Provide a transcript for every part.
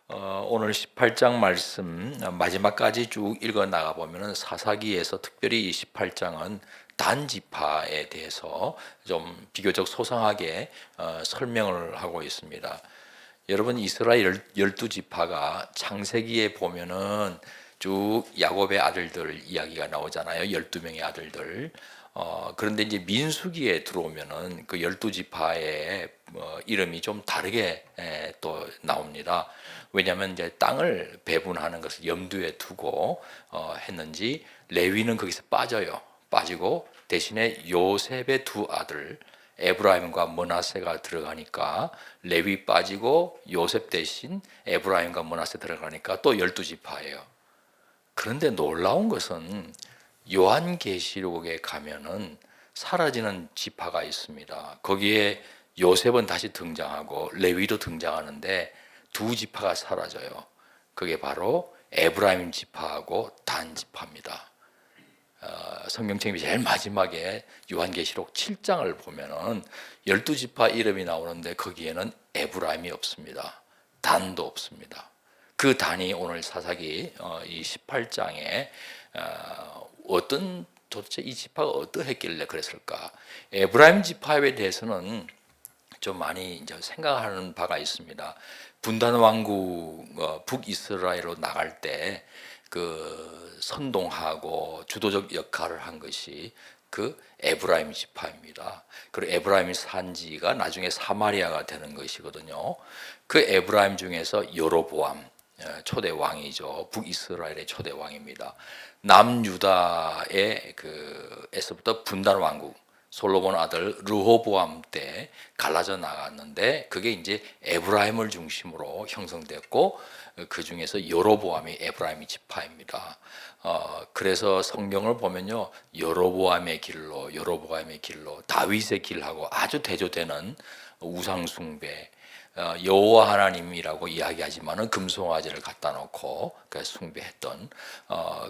오늘 18장 말씀 마지막까지 쭉 읽어 나가 보면은 사사기에서 특별히 이 18장은 단 지파에 대해서 좀 비교적 소상하게 설명을 하고 있습니다. 여러분, 이스라엘 12지파가 창세기에 보면은 쭉 야곱의 아들들 이야기가 나오잖아요. 12명의 아들들. 그런데 이제 민수기에 들어오면은 그 12지파의 이름이 좀 다르게 또 나옵니다. 왜냐하면 이제 땅을 배분하는 것을 염두에 두고 했는지 레위는 거기서 빠지고 대신에 요셉의 두 아들 에브라임과 므낫세가 들어가니까 레위 빠지고 요셉 대신 에브라임과 므낫세 들어가니까 또 12지파예요. 그런데 놀라운 것은 요한계시록에 가면은 사라지는 지파가 있습니다. 거기에 요셉은 다시 등장하고 레위도 등장하는데 두 지파가 사라져요. 그게 바로 에브라임 지파하고 단 지파입니다. 성경책이 제일 마지막에 요한계시록 7장을 보면은 12지파 이름이 나오는데 거기에는 에브라임이 없습니다. 단도 없습니다. 그 단이 오늘 사사기 이 18장에 어떤 도대체 이 지파가 어떠했길래 그랬을까? 에브라임 지파에 대해서는 좀 많이 이제 생각하는 바가 있습니다. 분단 왕국 북이스라엘로 나갈 때 그 선동하고 주도적 역할을 한 것이 그 에브라임 지파입니다. 그리고 에브라임 산지가 나중에 사마리아가 되는 것이거든요. 그 에브라임 중에서 여로보암 초대 왕이죠. 북이스라엘의 초대 왕입니다. 남유다의 에서부터 분단 왕국 솔로몬 아들 르호보암 때 갈라져 나갔는데 그게 이제 에브라임을 중심으로 형성됐고 그 중에서 여로보암이 에브라임 지파입니다. 그래서 성경을 보면요, 여로보암의 길로 다윗의 길하고 아주 대조되는 우상 숭배, 여호와 하나님이라고 이야기하지만은 금송아지를 갖다 놓고 숭배했던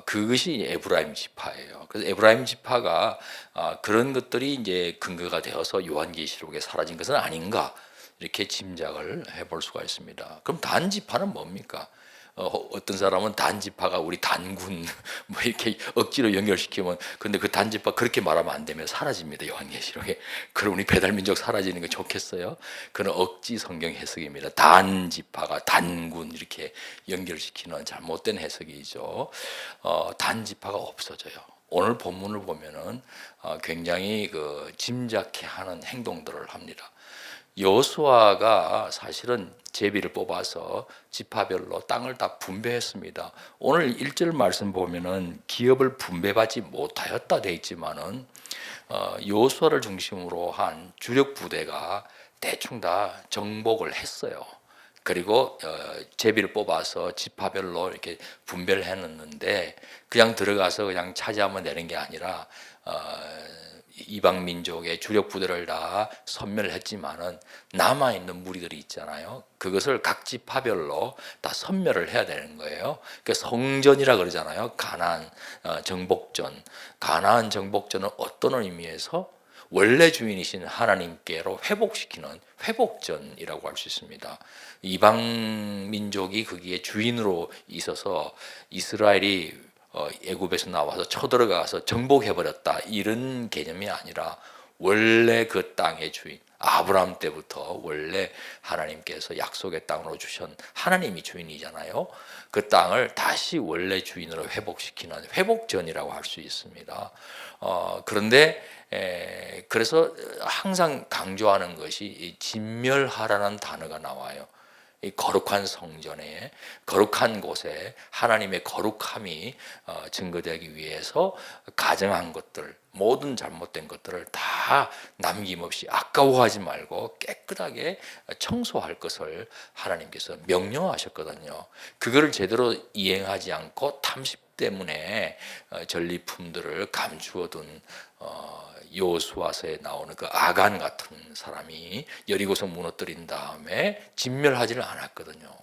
그것이 에브라임 지파예요. 그래서 에브라임 지파가 그런 것들이 이제 근거가 되어서 요한계시록에 사라진 것은 아닌가 이렇게 짐작을 해볼 수가 있습니다. 그럼 단 지파는 뭡니까? 어떤 사람은 단지파가 우리 단군 뭐 이렇게 억지로 연결시키면 근데 그 단지파 그렇게 말하면 안 되면 사라집니다. 요한계시록에. 그럼 우리 배달민족 사라지는 게 좋겠어요? 그는 억지 성경 해석입니다. 단지파가 단군 이렇게 연결시키는 잘못된 해석이죠. 단지파가 없어져요. 오늘 본문을 보면은 굉장히 그 짐작케하는 행동들을 합니다. 여호수아가 사실은 제비를 뽑아서 지파별로 땅을 다 분배했습니다. 오늘 1절 말씀 보면은 기업을 분배받지 못하였다 돼 있지만은 여호수아를 중심으로 한 주력 부대가 대충 다 정복을 했어요. 그리고 제비를 뽑아서 지파별로 이렇게 분배를 해놓는데 그냥 들어가서 그냥 차지하면 되는 게 아니라 이방 민족의 주력 부대를 다 섬멸을 했지만은 남아 있는 무리들이 있잖아요. 그것을 각 지파별로 다 섬멸을 해야 되는 거예요. 그 성전이라 그러잖아요. 가나안 정복전. 가나안 정복전은 어떤 의미에서 원래 주인이신 하나님께로 회복시키는 회복전이라고 할 수 있습니다. 이방 민족이 거기에 주인으로 있어서 이스라엘이 애굽에서 나와서 쳐들어가서 정복해버렸다 이런 개념이 아니라 원래 그 땅의 주인 아브라함 때부터 원래 하나님께서 약속의 땅으로 주신 하나님이 주인이잖아요. 그 땅을 다시 원래 주인으로 회복시키는 회복전이라고 할 수 있습니다. 그런데 그래서 항상 강조하는 것이 진멸하라는 단어가 나와요. 이 거룩한 성전에 거룩한 곳에 하나님의 거룩함이 증거되기 위해서 가정한 것들 모든 잘못된 것들을 다 남김없이 아까워하지 말고 깨끗하게 청소할 것을 하나님께서 명령하셨거든요. 그거를 제대로 이행하지 않고 탐식 때문에 전리품들을 감추어둔 여호수아서에 나오는 그 아간 같은 사람이 여리고성 무너뜨린 다음에 진멸하지를 않았거든요.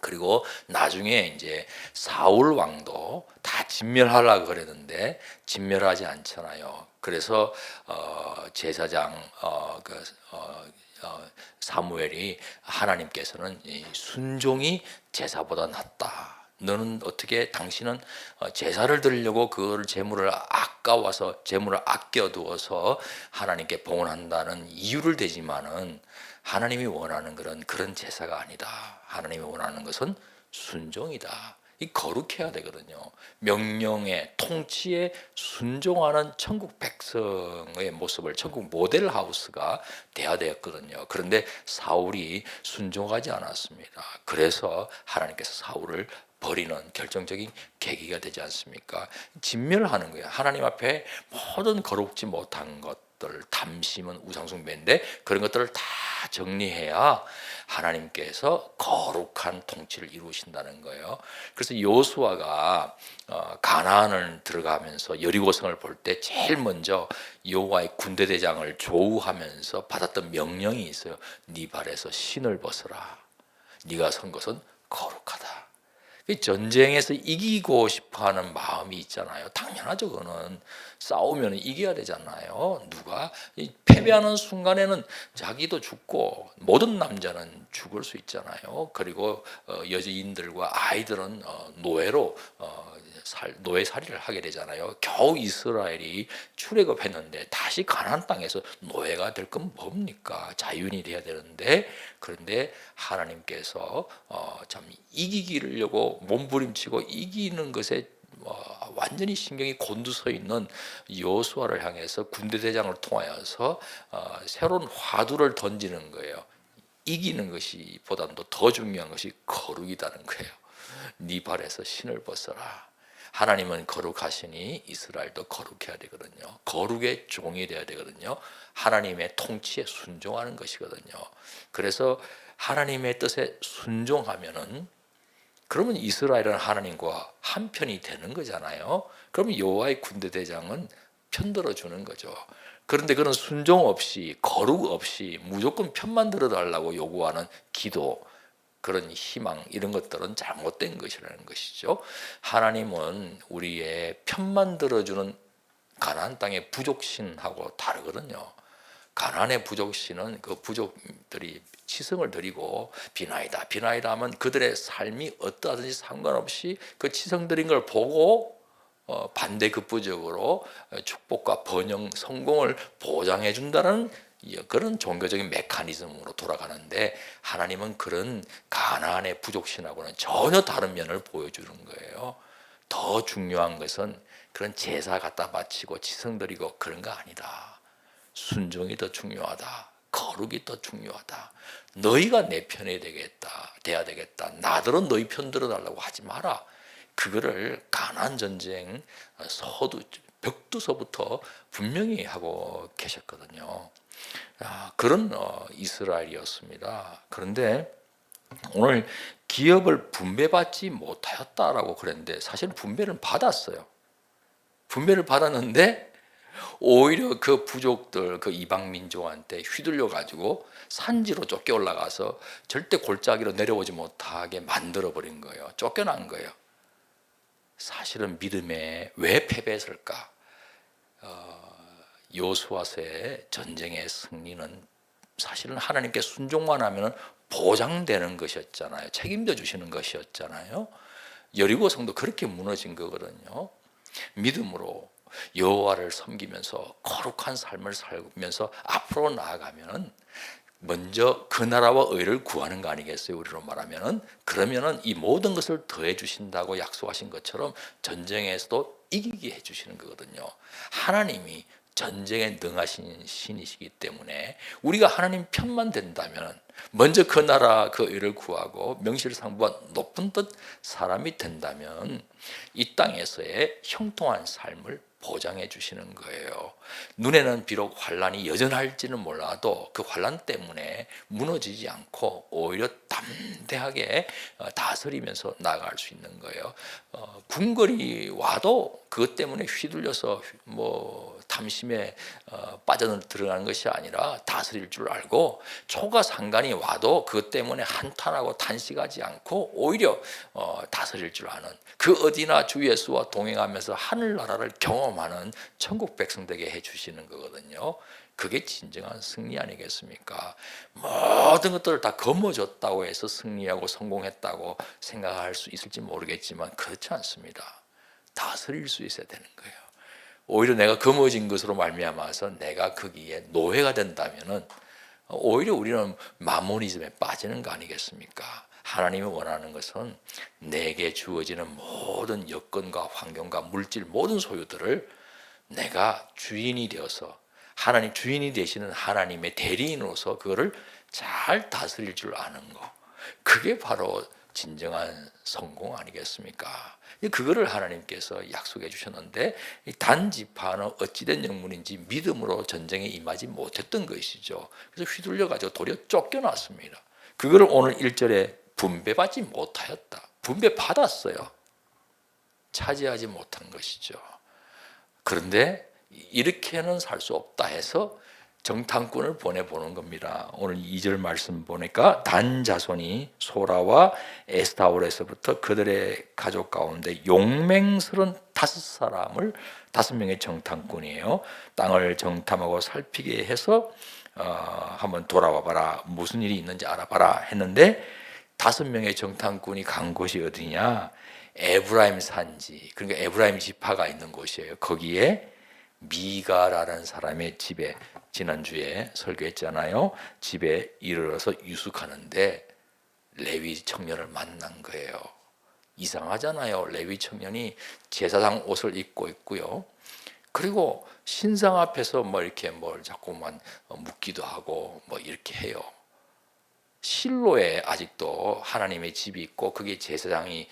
그리고 나중에 이제 사울 왕도 다 진멸하려고 그랬는데 진멸하지 않잖아요. 그래서 제사장 사무엘이 하나님께서는 이 순종이 제사보다 낫다. 너는 어떻게 당신은 제사를 드리려고 그걸 제물을 아까워서 제물을 아껴두어서 하나님께 봉헌한다는 이유를 대지만은 하나님이 원하는 그런 제사가 아니다. 하나님이 원하는 것은 순종이다. 이 거룩해야 되거든요. 명령에 통치에 순종하는 천국 백성의 모습을 천국 모델 하우스가 돼야 되었거든요. 그런데 사울이 순종하지 않았습니다. 그래서 하나님께서 사울을 버리는 결정적인 계기가 되지 않습니까? 진멸하는 거예요. 하나님 앞에 모든 거룩지 못한 것들, 담심은 우상숭배인데 그런 것들을 다 정리해야 하나님께서 거룩한 통치를 이루신다는 거예요. 그래서 여호수아가 가나안을 들어가면서 여리고성을 볼 때 제일 먼저 여호와의 군대대장을 조우하면서 받았던 명령이 있어요. 네 발에서 신을 벗어라. 네가 선 것은 거룩하다. 전쟁에서 이기고 싶어하는 마음이 있잖아요. 당연하죠. 그거는 싸우면 이겨야 되잖아요. 누가 패배하는 순간에는 자기도 죽고 모든 남자는 죽을 수 있잖아요. 그리고 여자인들과 아이들은 노예로 노예살이를 하게 되잖아요. 겨우 이스라엘이 출애굽했는데 다시 가나안 땅에서 노예가 될 건 뭡니까? 자유인이 돼야 되는데 그런데 하나님께서 참 이기기려고 몸부림치고 이기는 것에 완전히 신경이 곤두서 있는 여호수아를 향해서 군대대장을 통하여서 새로운 화두를 던지는 거예요. 이기는 것이 보다도 더 중요한 것이 거룩이라는 거예요. 네 발에서 신을 벗어라. 하나님은 거룩하시니 이스라엘도 거룩해야 되거든요. 거룩의 종이 되어야 되거든요. 하나님의 통치에 순종하는 것이거든요. 그래서 하나님의 뜻에 순종하면은 그러면 이스라엘은 하나님과 한편이 되는 거잖아요. 그러면 여호와의 군대대장은 편들어 주는 거죠. 그런데 그런 순종 없이 거룩 없이 무조건 편만 들어달라고 요구하는 기도 그런 희망 이런 것들은 잘못된 것이라는 것이죠. 하나님은 우리의 편만 들어주는 가나안 땅의 부족신하고 다르거든요. 가나안의 부족신은 그 부족들이 치성을 드리고 비나이다 비나이다 하면 그들의 삶이 어떠하든지 상관없이 그 치성 드린 걸 보고 반대급부적으로 축복과 번영 성공을 보장해 준다는 그런 종교적인 메커니즘으로 돌아가는데 하나님은 그런 가나안의 부족신하고는 전혀 다른 면을 보여주는 거예요. 더 중요한 것은 그런 제사 갖다 바치고 치성 드리고 그런 거 아니다. 순종이 더 중요하다. 거룩이 더 중요하다. 너희가 내 편이 돼야 되겠다. 나더러 너희 편 들어달라고 하지 마라. 그거를 가나안 전쟁 벽두서부터 분명히 하고 계셨거든요. 그런 이스라엘이었습니다. 그런데 오늘 기업을 분배받지 못하였다라고 그랬는데 사실 분배를 받았어요. 분배를 받았는데 오히려 그 부족들, 그 이방 민족한테 휘둘려 가지고 산지로 쫓겨 올라가서 절대 골짜기로 내려오지 못하게 만들어 버린 거예요. 쫓겨난 거예요. 사실은 믿음에 왜 패배했을까? 여호수아서의 전쟁의 승리는 사실은 하나님께 순종만 하면 보장되는 것이었잖아요. 책임져 주시는 것이었잖아요. 여리고성도 그렇게 무너진 거거든요. 믿음으로 여호와를 섬기면서 거룩한 삶을 살면서 앞으로 나아가면 먼저 그 나라와 의를 구하는 거 아니겠어요? 우리로 말하면은 그러면은 이 모든 것을 더해 주신다고 약속하신 것처럼 전쟁에서도 이기게 해 주시는 거거든요. 하나님이 전쟁에 능하신 신이시기 때문에 우리가 하나님 편만 된다면 먼저 그 나라 그 의를 구하고 명실상부한 높은 뜻 사람이 된다면 이 땅에서의 형통한 삶을 보장해 주시는 거예요. 눈에는 비록 환란이 여전할지는 몰라도 그 환란 때문에 무너지지 않고 오히려 담대하게 다스리면서 나아갈 수 있는 거예요. 궁궐이 와도 그것 때문에 휘둘려서 탐심에 빠져 들어가는 것이 아니라 다스릴 줄 알고 초가 상관이 와도 그것 때문에 한탄하고 탄식하지 않고 오히려 다스릴 줄 아는 그 어디나 주 예수와 동행하면서 하늘나라를 경험하는 어마어마한 천국 백성 되게 해주시는 거거든요. 그게 진정한 승리 아니겠습니까? 모든 것들을 다 거머쥐었다고 해서 승리하고 성공했다고 생각할 수 있을지 모르겠지만 그렇지 않습니다. 다스릴 수 있어야 되는 거예요. 오히려 내가 거머쥔 것으로 말미암아서 내가 거기에 노예가 된다면은 오히려 우리는 마모니즘에 빠지는 거 아니겠습니까? 하나님이 원하는 것은 내게 주어지는 모든 여건과 환경과 물질 모든 소유들을 내가 주인이 되어서 하나님 주인이 되시는 하나님의 대리인으로서 그거를 잘 다스릴 줄 아는 거. 그게 바로 진정한 성공 아니겠습니까? 그거를 하나님께서 약속해 주셨는데 단지파는 어찌된 영문인지 믿음으로 전쟁에 임하지 못했던 것이죠. 그래서 휘둘려 가지고 도리어 쫓겨났습니다. 그거를 오늘 1절에 분배받지 못하였다. 분배받았어요. 차지하지 못한 것이죠. 그런데 이렇게는 살 수 없다 해서 정탐꾼을 보내보는 겁니다. 오늘 2절 말씀 보니까 단 자손이 소라와 에스타올에서부터 그들의 가족 가운데 용맹스러운 5명의 정탐꾼이에요. 땅을 정탐하고 살피게 해서 한번 돌아와 봐라. 무슨 일이 있는지 알아봐라 했는데 5명의 정탐꾼이 간 곳이 어디냐? 에브라임 산지, 그러니까 에브라임 지파가 있는 곳이에요. 거기에 미가라는 사람의 집에 지난주에 설교했잖아요. 집에 이르러서 유숙하는데 레위 청년을 만난 거예요. 이상하잖아요. 레위 청년이 제사장 옷을 입고 있고요. 그리고 신상 앞에서 뭐 이렇게 뭘 자꾸만 묻기도 하고 뭐 이렇게 해요. 실로에 아직도 하나님의 집이 있고 그게 제사장이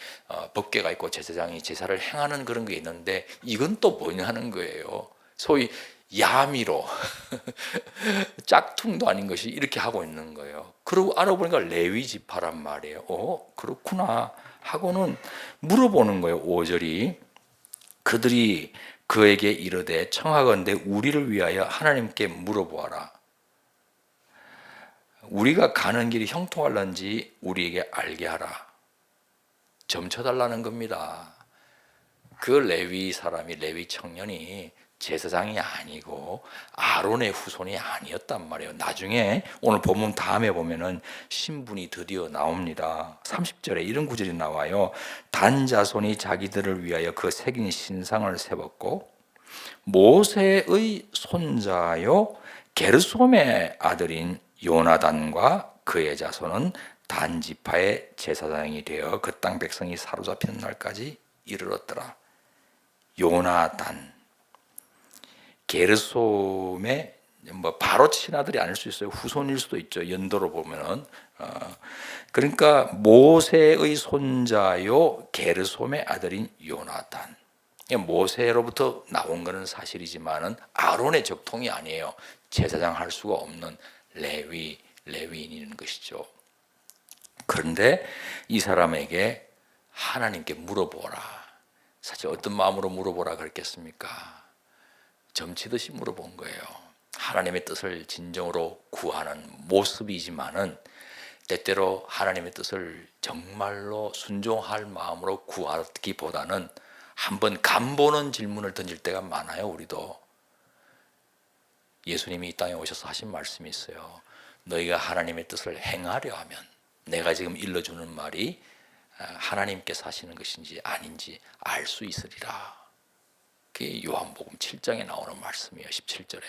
법궤가 있고 제사장이 제사를 행하는 그런 게 있는데 이건 또 뭐냐 하는 거예요. 소위 야미로 짝퉁도 아닌 것이 이렇게 하고 있는 거예요. 그러고 알아보니까 레위 지파란 말이에요. 그렇구나 하고는 물어보는 거예요. 5절이 그들이 그에게 이르되 청하건대 우리를 위하여 하나님께 물어보아라. 우리가 가는 길이 형통할런지 우리에게 알게 하라. 점쳐달라는 겁니다. 그 레위 사람이 레위 청년이 제사장이 아니고 아론의 후손이 아니었단 말이에요. 나중에 오늘 본문 다음에 보면은 신분이 드디어 나옵니다. 30절에 이런 구절이 나와요. 단 자손이 자기들을 위하여 그 새긴 신상을 세웠고 모세의 손자요 게르솜의 아들인 요나단과 그의 자손은 단 지파의 제사장이 되어 그 땅 백성이 사로잡히는 날까지 이르렀더라. 요나단, 게르솜의 뭐 바로 친아들이 아닐 수 있어요. 후손일 수도 있죠. 연도로 보면은. 그러니까 모세의 손자요 게르솜의 아들인 요나단. 모세로부터 나온 것은 사실이지만은 아론의 적통이 아니에요. 제사장 할 수가 없는 레위인인 것이죠. 그런데 이 사람에게 하나님께 물어보라. 사실 어떤 마음으로 물어보라 그랬겠습니까? 점치듯이 물어본 거예요. 하나님의 뜻을 진정으로 구하는 모습이지만은 때때로 하나님의 뜻을 정말로 순종할 마음으로 구하기보다는 한번 간보는 질문을 던질 때가 많아요. 우리도 예수님이 이 땅에 오셔서 하신 말씀이 있어요. 너희가 하나님의 뜻을 행하려 하면 내가 지금 일러주는 말이 하나님께서 하시는 것인지 아닌지 알 수 있으리라. 그게 요한복음 7장에 나오는 말씀이에요. 17절에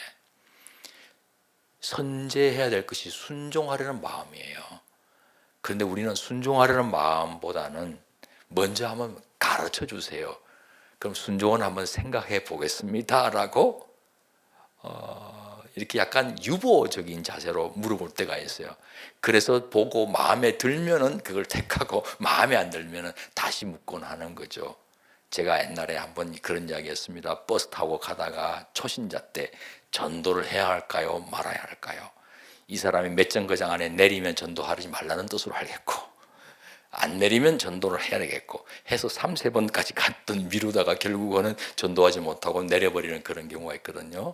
선제해야 될 것이 순종하려는 마음이에요. 그런데 우리는 순종하려는 마음보다는 먼저 한번 가르쳐 주세요. 그럼 순종은 한번 생각해 보겠습니다 라고 이렇게 약간 유보적인 자세로 물어볼 때가 있어요. 그래서 보고 마음에 들면은 그걸 택하고 마음에 안 들면은 다시 묻곤 하는 거죠. 제가 옛날에 한번 그런 이야기 했습니다. 버스 타고 가다가 초신자 때 전도를 해야 할까요? 말아야 할까요? 이 사람이 몇 정거장 안에 내리면 전도하지 말라는 뜻으로 알겠고 안 내리면 전도를 해야 되겠고 해서 3-4번까지 갔던 미루다가 결국은 전도하지 못하고 내려버리는 그런 경우가 있거든요.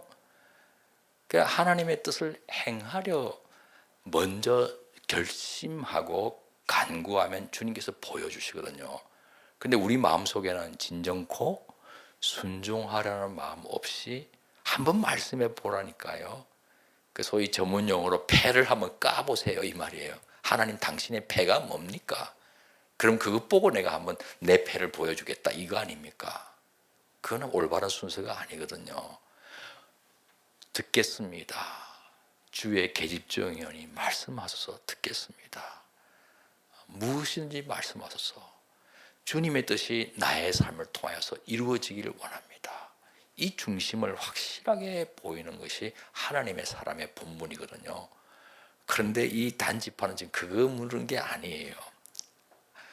그러니까 하나님의 뜻을 행하려 먼저 결심하고 간구하면 주님께서 보여주시거든요. 근데 우리 마음속에는 진정코 순종하려는 마음 없이 한번 말씀해 보라니까요. 그 소위 전문 용어로 패를 한번 까보세요 이 말이에요. 하나님 당신의 패가 뭡니까? 그럼 그것 보고 내가 한번 내 패를 보여주겠다 이거 아닙니까? 그거는 올바른 순서가 아니거든요. 듣겠습니다. 주의 계집종이오니 말씀하소서. 듣겠습니다. 무엇인지 말씀하소서. 주님의 뜻이 나의 삶을 통하여서 이루어지기를 원합니다. 이 중심을 확실하게 보이는 것이 하나님의 사람의 본분이거든요. 그런데 이 단지파는 지금 그거 물은 게 아니에요.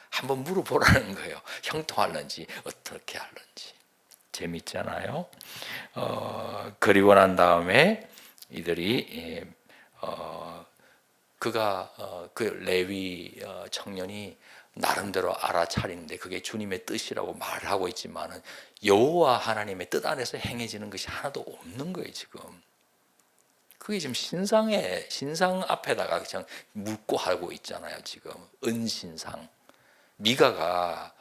한번 물어보라는 거예요. 형통할런지 어떻게 할런지. 재밌잖아요. 그리고 난 다음에 이들이 그 레위 청년이 나름대로 알아차리는데 그게 주님의 뜻이라고 말하고 있지만은 여호와 하나님의 뜻 안에서 행해지는 것이 하나도 없는 거예요 지금. 그게 지금 신상 앞에다가 그냥 묻고 하고 있잖아요 지금. 은신상. 미가가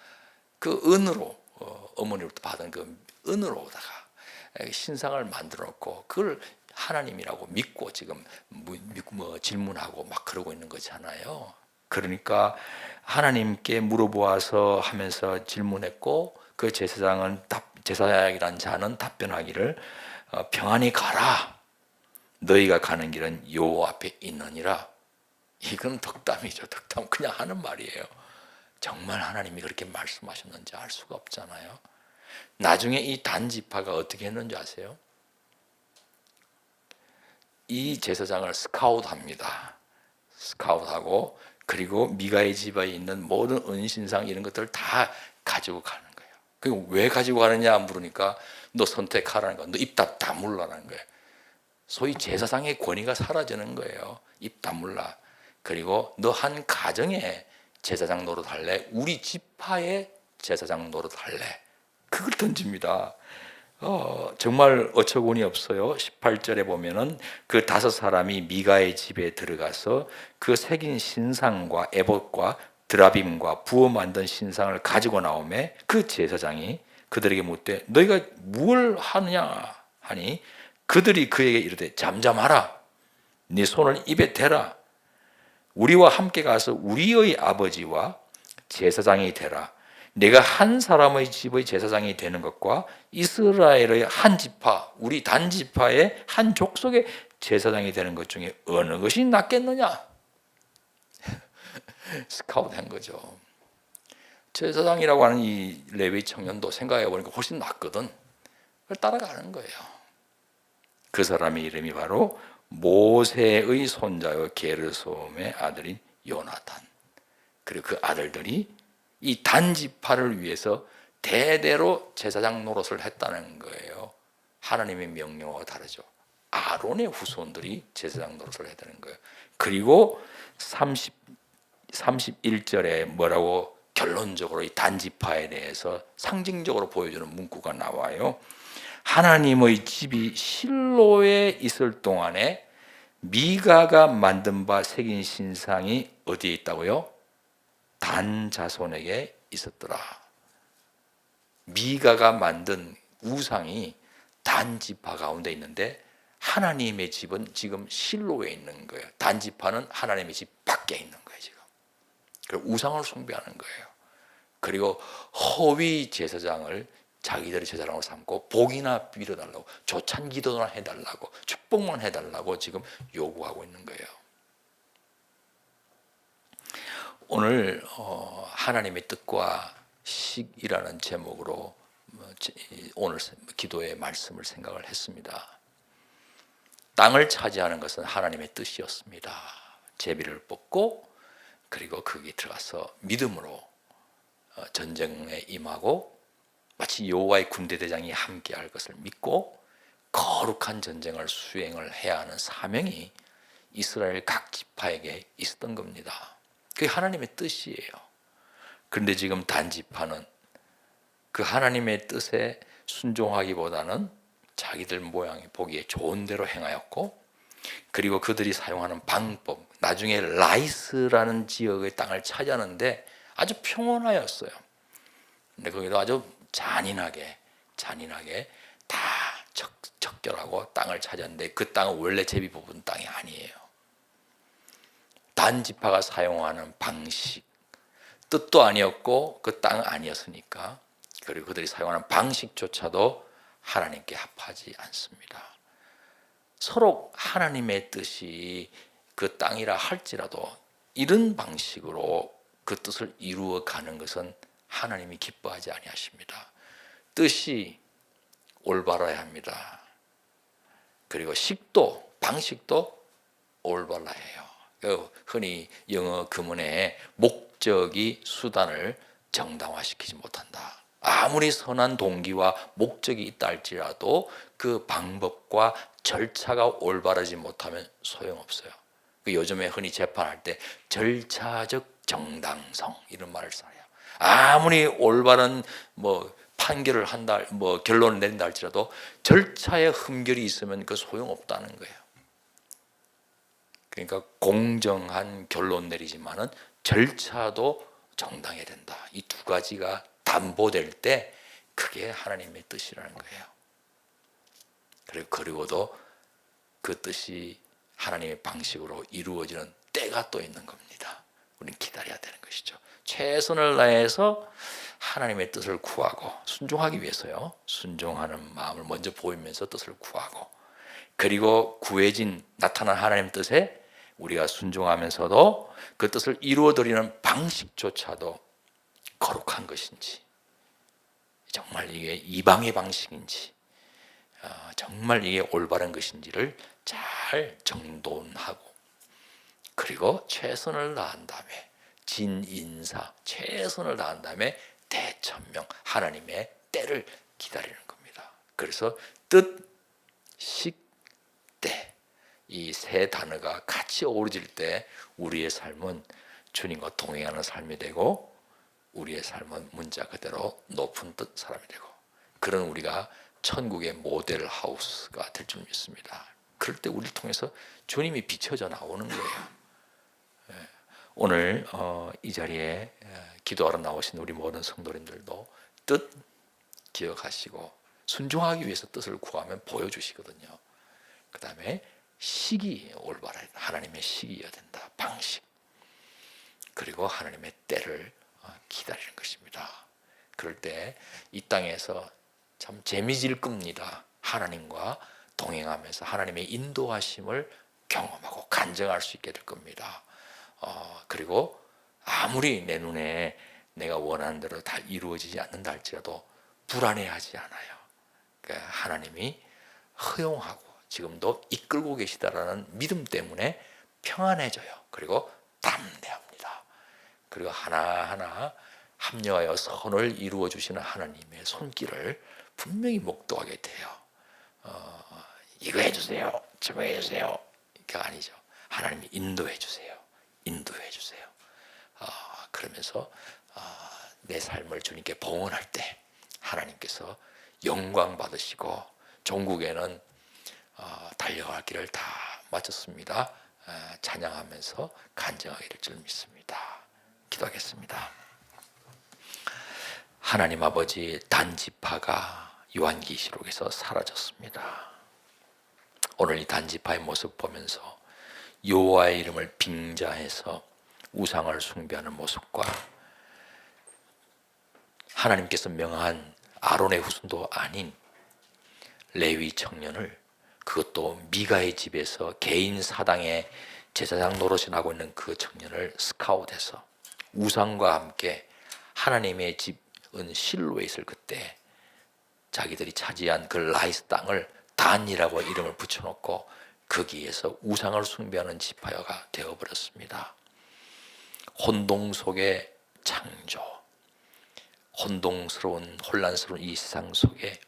그 은으로 어머니로부터 받은 그 은으로다가 신상을 만들어 놓고 그걸 하나님이라고 믿고 지금 질문하고 막 그러고 있는 거잖아요. 그러니까 하나님께 물어보아서 하면서 질문했고 그 제사장이란 자는 답변하기를 평안히 가라. 너희가 가는 길은 여호와 앞에 있느니라. 이건 덕담이죠. 덕담 그냥 하는 말이에요. 정말 하나님이 그렇게 말씀하셨는지 알 수가 없잖아요. 나중에 이 단지파가 어떻게 했는지 아세요? 이 제사장을 스카웃합니다. 스카웃하고 그리고 미가의 집에 있는 모든 은신상 이런 것들을 다 가지고 가는 거예요. 그리고 왜 가지고 가느냐 물으니까 너 선택하라는 거야. 너 입 다 다물라는 거예요. 소위 제사장의 권위가 사라지는 거예요. 입 다물라. 그리고 너 한 가정에 제사장 노릇할래? 우리 지파의 제사장 노릇할래? 그걸 던집니다. 정말 어처구니 없어요. 18절에 보면은 그 5사람이 미가의 집에 들어가서 그 새긴 신상과 에봇과 드라빔과 부어 만든 신상을 가지고 나오매 그 제사장이 그들에게 묻되 너희가 무엇을 하느냐 하니 그들이 그에게 이르되 잠잠하라. 네 손을 입에 대라. 우리와 함께 가서 우리의 아버지와 제사장이 되라. 내가 한 사람의 집의 제사장이 되는 것과 이스라엘의 한 지파, 우리 단지파의 한 족속의 제사장이 되는 것 중에 어느 것이 낫겠느냐? 스카웃한 거죠. 제사장이라고 하는 이 레위 청년도 생각해 보니까 훨씬 낫거든. 그걸 따라가는 거예요. 그 사람의 이름이 바로 모세의 손자요 게르솜의 아들인 요나단. 그리고 그 아들들이 이 단지파를 위해서 대대로 제사장 노릇을 했다는 거예요. 하나님의 명령과 다르죠. 아론의 후손들이 제사장 노릇을 해야 되는 거예요. 그리고 31절에 뭐라고 결론적으로 이 단지파에 대해서 상징적으로 보여주는 문구가 나와요. 하나님의 집이 실로에 있을 동안에 미가가 만든 바 새긴 신상이 어디에 있다고요? 단 자손에게 있었더라. 미가가 만든 우상이 단 지파 가운데 있는데 하나님의 집은 지금 실로에 있는 거예요. 단 지파는 하나님의 집 밖에 있는 거예요. 지금. 그리고 우상을 숭배하는 거예요. 그리고 허위 제사장을 자기들의 제사장으로 삼고 복이나 빌어달라고 조찬 기도나 해달라고 축복만 해달라고 지금 요구하고 있는 거예요. 오늘 하나님의 뜻과 식이라는 제목으로 오늘 기도의 말씀을 생각을 했습니다. 땅을 차지하는 것은 하나님의 뜻이었습니다. 제비를 뽑고 그리고 거기 들어가서 믿음으로 전쟁에 임하고 마치 여호와의 군대대장이 함께할 것을 믿고 거룩한 전쟁을 수행을 해야 하는 사명이 이스라엘 각 지파에게 있었던 겁니다. 그게 하나님의 뜻이에요. 그런데 지금 단지파는 그 하나님의 뜻에 순종하기보다는 자기들 모양이 보기에 좋은 대로 행하였고 그리고 그들이 사용하는 방법 나중에 라이스라는 지역의 땅을 차지하는데 아주 평온하였어요. 근데 거기도 아주 잔인하게 잔인하게 다 척결하고 땅을 차지했는데 그 땅은 원래 제비 뽑은 땅이 아니에요. 단 지파가 사용하는 방식, 뜻도 아니었고 그 땅 아니었으니까, 그리고 그들이 사용하는 방식조차도 하나님께 합하지 않습니다. 서로 하나님의 뜻이 그 땅이라 할지라도 이런 방식으로 그 뜻을 이루어 가는 것은 하나님이 기뻐하지 아니하십니다. 뜻이 올바라야 합니다. 그리고 식도, 방식도 올바라야 해요. 흔히 영어 금은에 목적이 수단을 정당화시키지 못한다. 아무리 선한 동기와 목적이 있다 할지라도 그 방법과 절차가 올바르지 못하면 소용없어요. 요즘에 흔히 재판할 때 절차적 정당성 이런 말을 써요. 아무리 올바른 판결을 한다, 결론을 내린다 할지라도 절차에 흠결이 있으면 그 소용없다는 거예요. 그러니까 공정한 결론 내리지만은 절차도 정당해야 된다. 이 두 가지가 담보될 때 그게 하나님의 뜻이라는 거예요. 그리고도 그 뜻이 하나님의 방식으로 이루어지는 때가 또 있는 겁니다. 우리는 기다려야 되는 것이죠. 최선을 다해서 하나님의 뜻을 구하고 순종하기 위해서요. 순종하는 마음을 먼저 보이면서 뜻을 구하고, 그리고 구해진 나타난 하나님의 뜻에 우리가 순종하면서도 그 뜻을 이루어드리는 방식조차도 거룩한 것인지, 정말 이게 이방의 방식인지, 정말 이게 올바른 것인지를 잘 정돈하고, 그리고 최선을 다한 다음에 진인사, 최선을 다한 다음에 대천명, 하나님의 때를 기다리는 겁니다. 그래서 뜻, 식, 때, 이 세 단어가 같이 어우러질 때 우리의 삶은 주님과 동행하는 삶이 되고, 우리의 삶은 문자 그대로 높은 뜻 사람이 되고, 그런 우리가 천국의 모델 하우스가 될 줄 믿습니다. 그럴 때 우리를 통해서 주님이 비춰져 나오는 거예요. 오늘 이 자리에 기도하러 나오신 우리 모든 성도님들도 뜻 기억하시고 순종하기 위해서 뜻을 구하면 보여주시거든요. 그 다음에 시기 올바라, 하나님의 시기여야 된다. 방식, 그리고 하나님의 때를 기다리는 것입니다. 그럴 때 이 땅에서 참 재미질 겁니다. 하나님과 동행하면서 하나님의 인도하심을 경험하고 간증할 수 있게 될 겁니다. 그리고 아무리 내 눈에 내가 원하는 대로 다 이루어지지 않는다 할지라도 불안해하지 않아요. 그러니까 하나님이 허용하고 지금도 이끌고 계시다라는 믿음 때문에 평안해져요. 그리고 담대합니다. 그리고 하나하나 합력하여 선을 이루어 주시는 하나님의 손길을 분명히 목도하게 돼요. 이거 해주세요, 저거 해주세요, 이게 아니죠. 하나님이 인도해 주세요, 인도해 주세요. 그러면서 내 삶을 주님께 봉헌할 때 하나님께서 영광 받으시고, 종국에는 달려갈 길을 다 마쳤습니다. 찬양하면서 간증하게 될 줄 믿습니다. 기도하겠습니다. 하나님 아버지, 단지파가 요한계시록에서 사라졌습니다. 오늘 이 단지파의 모습 보면서 여호와의 이름을 빙자해서 우상을 숭배하는 모습과 하나님께서 명한 아론의 후손도 아닌 레위 청년을, 그것도 미가의 집에서 개인 사당에 제사장 노릇을 하고 있는 그 청년을 스카웃해서 우상과 함께 하나님의 집은 실로에 있을 그때 자기들이 차지한 그 라이스 땅을 단이라고 이름을 붙여놓고 거기에서 우상을 숭배하는 지파가 되어버렸습니다. 혼동 속의 창조, 혼동스러운 혼란스러운 이 세상 속에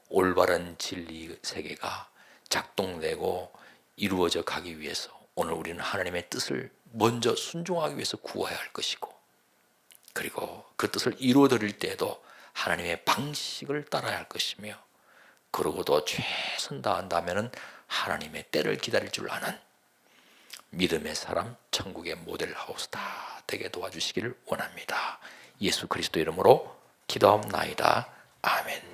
올바른 진리 세계가 작동되고 이루어져 가기 위해서 오늘 우리는 하나님의 뜻을 먼저 순종하기 위해서 구해야 할 것이고, 그리고 그 뜻을 이루어드릴 때에도 하나님의 방식을 따라야 할 것이며, 그러고도 최선 다한다면 하나님의 때를 기다릴 줄 아는 믿음의 사람, 천국의 모델 하우스다 되게 도와주시기를 원합니다. 예수 그리스도 이름으로 기도하옵나이다. 아멘.